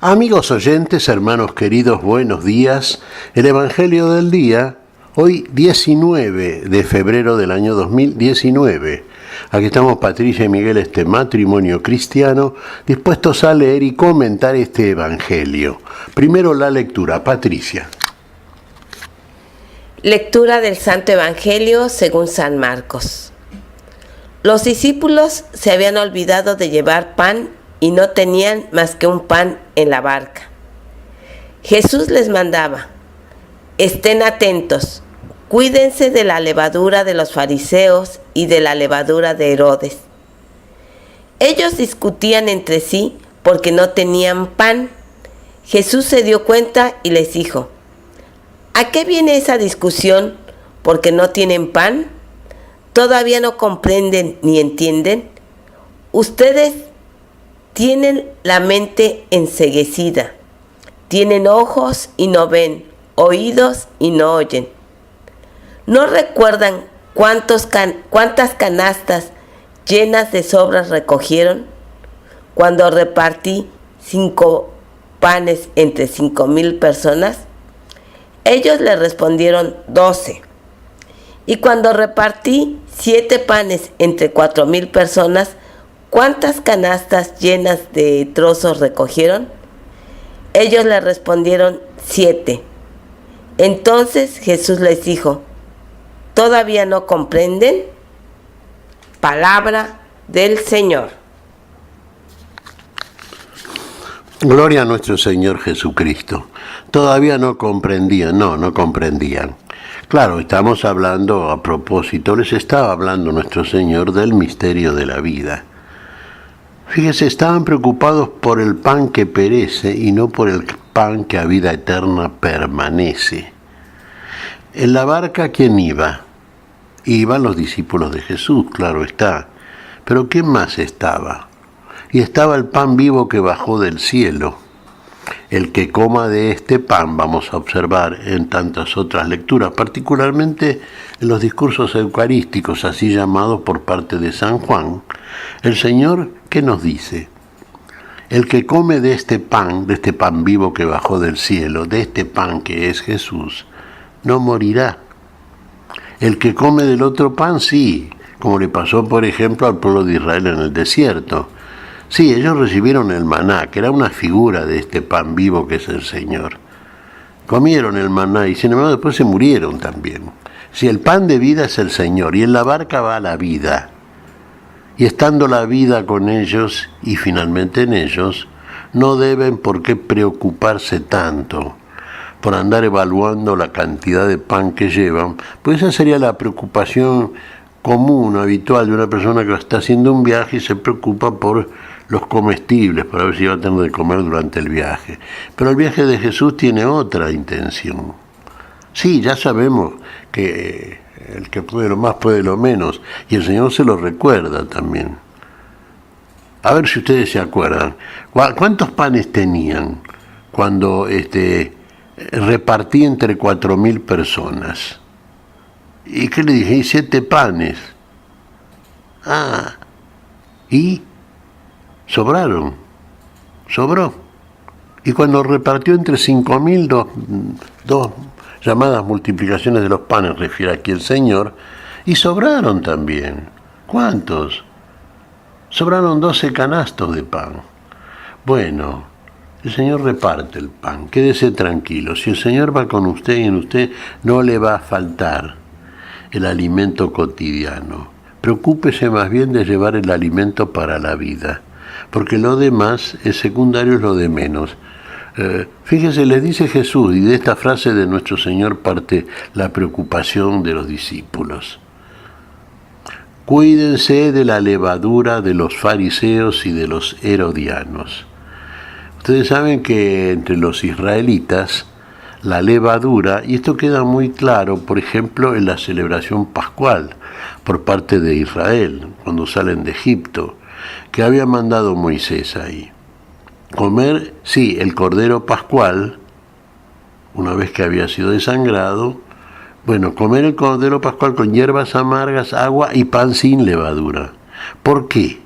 Amigos oyentes, hermanos queridos, buenos días. El Evangelio del día, hoy 19 de febrero del año 2019. Aquí estamos Patricia y Miguel, este matrimonio cristiano, dispuestos a leer y comentar este Evangelio. Primero la lectura. Patricia. Lectura del Santo Evangelio según San Marcos. Los discípulos se habían olvidado de llevar pan y no tenían más que un pan en la barca. Jesús les mandaba: estén atentos, cuídense de la levadura de los fariseos y de la levadura de Herodes. Ellos discutían entre sí porque no tenían pan. Jesús se dio cuenta y les dijo: ¿a qué viene esa discusión porque no tienen pan? ¿Todavía no comprenden ni entienden? Ustedes tienen la mente enceguecida, tienen ojos y no ven, oídos y no oyen. ¿No recuerdan cuántas canastas llenas de sobras recogieron cuando repartí 5 panes entre 5,000 personas? Ellos le respondieron 12. Y cuando repartí 7 panes entre 4,000 personas, ¿cuántas canastas llenas de trozos recogieron? Ellos le respondieron 7. Entonces Jesús les dijo: ¿todavía no comprenden? Palabra del Señor. Gloria a nuestro Señor Jesucristo. Todavía no comprendían, no comprendían. Claro, estamos hablando a propósito, les estaba hablando nuestro Señor del misterio de la vida. Fíjese, estaban preocupados por el pan que perece y no por el pan que a vida eterna permanece. En la barca, ¿quién iba? Iban los discípulos de Jesús, claro está. Pero ¿quién más estaba? Y estaba el pan vivo que bajó del cielo. El que coma de este pan, vamos a observar en tantas otras lecturas, particularmente en los discursos eucarísticos, así llamados por parte de San Juan, el Señor, ¿qué nos dice? El que come de este pan vivo que bajó del cielo, de este pan que es Jesús, no morirá. El que come del otro pan, sí, como le pasó, por ejemplo, al pueblo de Israel en el desierto. Sí, ellos recibieron el maná, que era una figura de este pan vivo que es el Señor. Comieron el maná y sin embargo después se murieron también. Si el pan de vida es el Señor y en la barca va la vida, y estando la vida con ellos y finalmente en ellos, no deben por qué preocuparse tanto por andar evaluando la cantidad de pan que llevan, pues esa sería la preocupación común, habitual de una persona que está haciendo un viaje y se preocupa por los comestibles, para ver si va a tener de comer durante el viaje. Pero el viaje de Jesús tiene otra intención. Sí, ya sabemos que el que puede lo más puede lo menos, y el Señor se lo recuerda también. A ver si ustedes se acuerdan. ¿Cuántos panes tenían cuando repartí entre 4,000 personas? ¿Y qué le dije? 7 panes. ¿Y? Sobró. Y cuando repartió entre 5,000, dos llamadas multiplicaciones de los panes, refiere aquí el Señor, y sobraron también. ¿Cuántos? Sobraron 12 canastos de pan. Bueno, el Señor reparte el pan, quédese tranquilo. Si el Señor va con usted y en usted no le va a faltar el alimento cotidiano. Preocúpese más bien de llevar el alimento para la vida, porque lo demás es secundario, es lo de menos. Fíjese, les dice Jesús, y de esta frase de nuestro Señor parte la preocupación de los discípulos. Cuídense de la levadura de los fariseos y de los herodianos. Ustedes saben que entre los israelitas, la levadura, y esto queda muy claro, por ejemplo, en la celebración pascual por parte de Israel, cuando salen de Egipto, que había mandado Moisés ahí. Comer, sí, el cordero pascual, una vez que había sido desangrado, comer el cordero pascual con hierbas amargas, agua y pan sin levadura. ¿Por qué?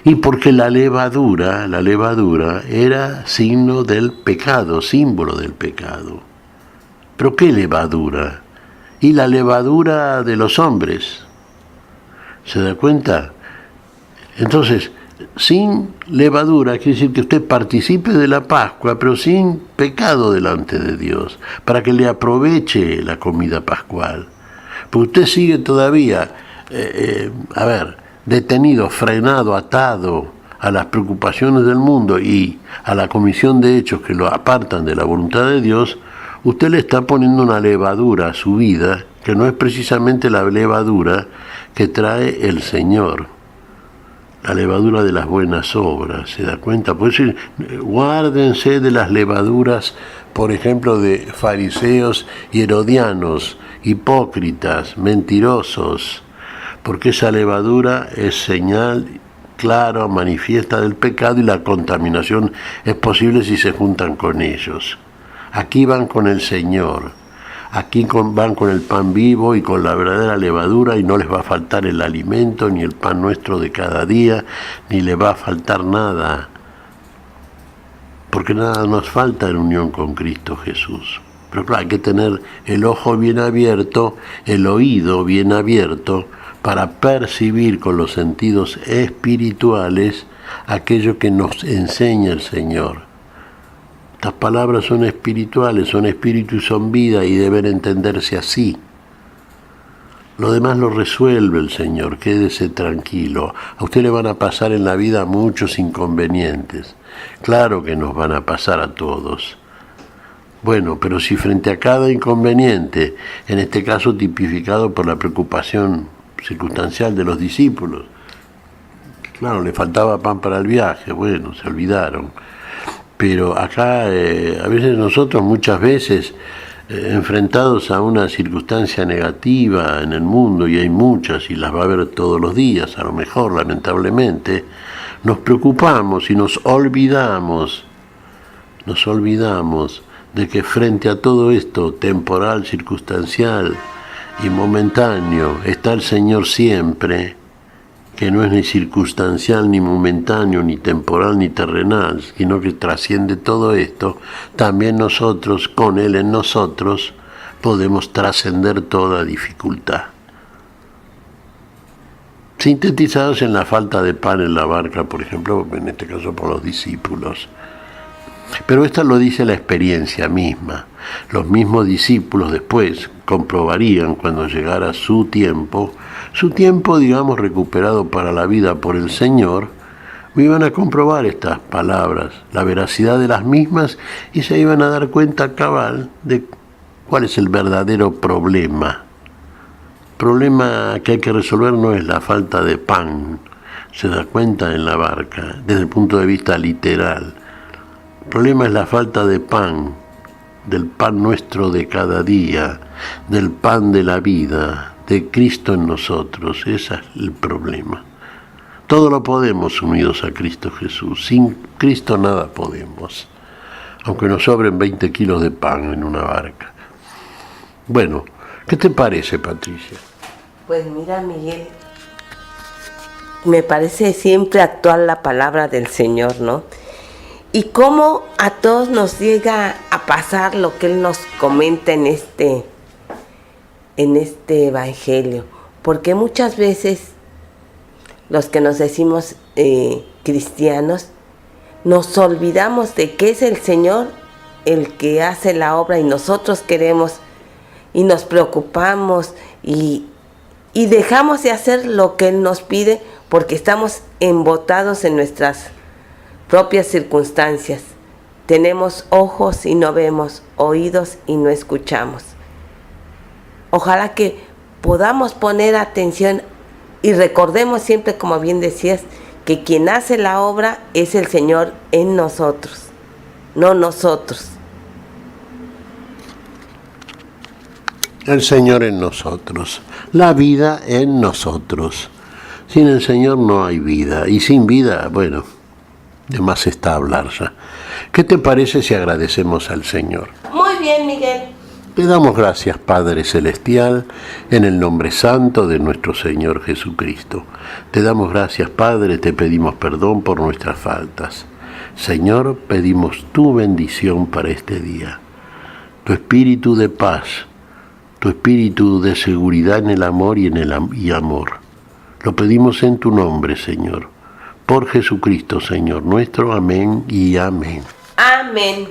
Y porque la levadura era signo del pecado, símbolo del pecado. ¿Pero qué levadura? Y la levadura de los hombres. ¿Se da cuenta? Entonces, sin levadura quiere decir que usted participe de la Pascua, pero sin pecado delante de Dios, para que le aproveche la comida pascual. Porque usted sigue todavía, detenido, frenado, atado a las preocupaciones del mundo y a la comisión de hechos que lo apartan de la voluntad de Dios. Usted le está poniendo una levadura a su vida que no es precisamente la levadura que trae el Señor, la levadura de las buenas obras. ¿Se da cuenta? Por eso, guárdense de las levaduras, por ejemplo, de fariseos y herodianos, hipócritas, mentirosos, porque esa levadura es señal clara, manifiesta del pecado, y la contaminación es posible si se juntan con ellos. Aquí van con el Señor, aquí van con el pan vivo y con la verdadera levadura, y no les va a faltar el alimento, ni el pan nuestro de cada día, ni les va a faltar nada, porque nada nos falta en unión con Cristo Jesús. Pero claro, hay que tener el ojo bien abierto, el oído bien abierto, para percibir con los sentidos espirituales aquello que nos enseña el Señor. Estas palabras son espirituales, son espíritu y son vida, y deben entenderse así. Lo demás lo resuelve el Señor, quédese tranquilo. A usted le van a pasar en la vida muchos inconvenientes. Claro que nos van a pasar a todos. Bueno, pero si frente a cada inconveniente, en este caso tipificado por la preocupación circunstancial de los discípulos, claro, le faltaba pan para el viaje, bueno, se olvidaron. Pero acá, a veces nosotros, muchas veces, enfrentados a una circunstancia negativa en el mundo, y hay muchas, y las va a haber todos los días, a lo mejor, lamentablemente, nos preocupamos y nos olvidamos de que frente a todo esto temporal, circunstancial y momentáneo, está el Señor siempre, que no es ni circunstancial, ni momentáneo, ni temporal, ni terrenal, sino que trasciende todo esto. También nosotros, con Él en nosotros, podemos trascender toda dificultad. Sintetizados en la falta de pan en la barca, por ejemplo, en este caso por los discípulos. Pero esto lo dice la experiencia misma. Los mismos discípulos después comprobarían, cuando llegara su tiempo, digamos, recuperado para la vida por el Señor, iban a comprobar estas palabras, la veracidad de las mismas, y se iban a dar cuenta cabal de cuál es el verdadero problema. El problema que hay que resolver no es la falta de pan, se da cuenta en la barca, desde el punto de vista literal. El problema es la falta de pan, del pan nuestro de cada día, del pan de la vida, de Cristo en nosotros. Ese es el problema. Todo lo podemos unidos a Cristo Jesús. Sin Cristo nada podemos, aunque nos sobren 20 kilos de pan en una barca. Bueno, ¿qué te parece, Patricia? Pues mira, Miguel, me parece siempre actual la palabra del Señor, ¿no? Y cómo a todos nos llega a pasar lo que Él nos comenta en este evangelio. Porque muchas veces los que nos decimos cristianos, nos olvidamos de que es el Señor el que hace la obra, y nosotros queremos y nos preocupamos y dejamos de hacer lo que Él nos pide porque estamos embotados en nuestras propias circunstancias. Tenemos ojos y no vemos, oídos y no escuchamos. Ojalá que podamos poner atención y recordemos siempre, como bien decías, que quien hace la obra es el Señor en nosotros, no nosotros. El Señor en nosotros, la vida en nosotros. Sin el Señor no hay vida, y sin vida, bueno, de más está hablar ya. ¿Qué te parece si agradecemos al Señor? Muy bien, Miguel. Te damos gracias, Padre Celestial, en el nombre santo de nuestro Señor Jesucristo. Te damos gracias, Padre, te pedimos perdón por nuestras faltas. Señor, pedimos tu bendición para este día. Tu espíritu de paz, tu espíritu de seguridad en el amor y amor. Lo pedimos en tu nombre, Señor. Por Jesucristo, Señor nuestro. Amén y amén. Amén.